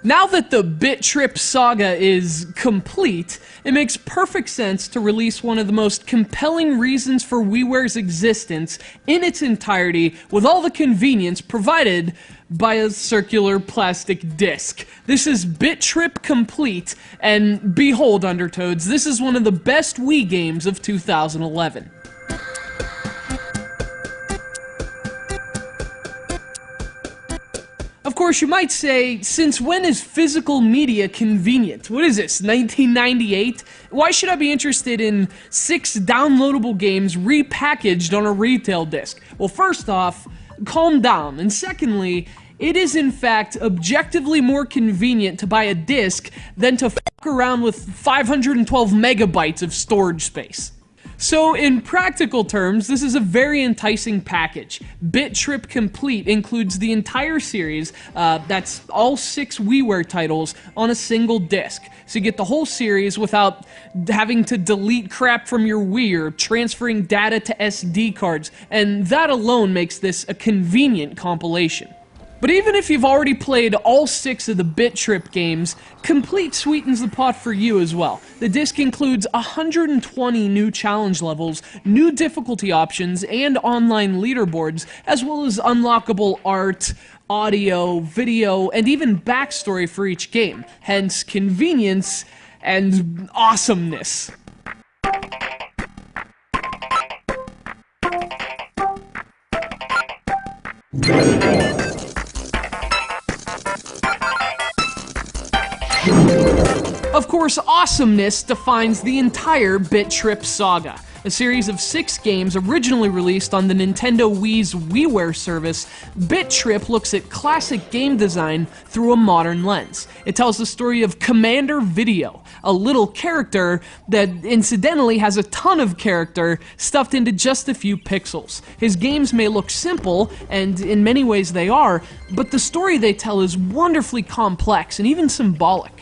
Now that the Bit Trip saga is complete, it makes perfect sense to release one of the most compelling reasons for WiiWare's existence in its entirety, with all the convenience provided by a circular plastic disc. This is Bit Trip Complete, and behold, Undertoads, this is one of the best Wii games of 2011. Of course, you might say, since when is physical media convenient? What is this, 1998? Why should I be interested in 6 downloadable games repackaged on a retail disc? Well, first off, calm down. And secondly, it is in fact objectively more convenient to buy a disc than to fuck around with 512 megabytes of storage space. So, in practical terms, this is a very enticing package. Bit Trip Complete includes the entire series, that's all 6 WiiWare titles, on a single disc. So you get the whole series without having to delete crap from your Wii or transferring data to SD cards, and that alone makes this a convenient compilation. But even if you've already played all 6 of the Bit Trip games, Complete sweetens the pot for you as well. The disc includes 120 new challenge levels, new difficulty options, and online leaderboards, as well as unlockable art, audio, video, and even backstory for each game. Hence, convenience and awesomeness. Of course, awesomeness defines the entire Bit Trip saga. A series of 6 games originally released on the Nintendo Wii's WiiWare service, Bit Trip looks at classic game design through a modern lens. It tells the story of Commander Video, a little character that incidentally has a ton of character stuffed into just a few pixels. His games may look simple, and in many ways they are, but the story they tell is wonderfully complex and even symbolic.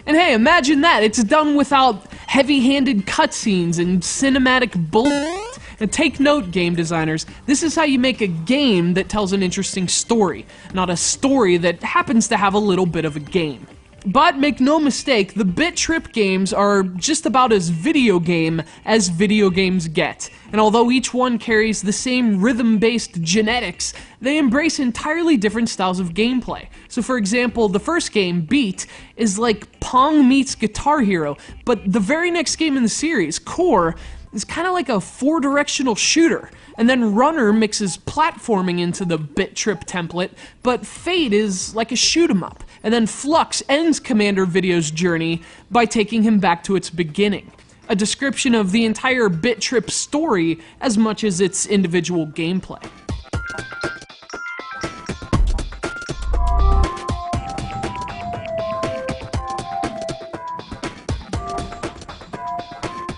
And hey, imagine that! It's done without heavy-handed cutscenes and cinematic bullshit. And take note, game designers, this is how you make a game that tells an interesting story, not a story that happens to have a little bit of a game. But make no mistake, the Bit Trip games are just about as video game as video games get. And although each one carries the same rhythm-based genetics, they embrace entirely different styles of gameplay. So for example, the first game, Beat, is like Pong meets Guitar Hero, but the very next game in the series, Core, is kind of like a 4-directional shooter. And then Runner mixes platforming into the Bit Trip template, but Fate is like a shoot-'em-up. And then Flux ends Commander Video's journey by taking him back to its beginning. A description of the entire Bit Trip story as much as its individual gameplay.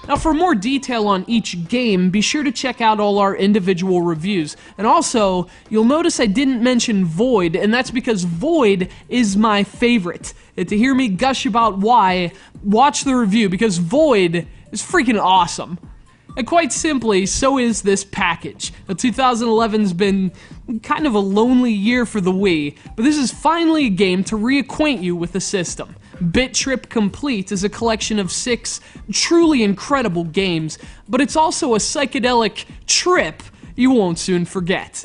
Now for more detail on each game, be sure to check out all our individual reviews. And also, you'll notice I didn't mention Void, and that's because Void is my favorite. And to hear me gush about why, watch the review, because Void is freaking awesome. And quite simply, so is this package. Now, 2011's been kind of a lonely year for the Wii, but this is finally a game to reacquaint you with the system. Bit Trip Complete is a collection of 6 truly incredible games, but it's also a psychedelic trip you won't soon forget.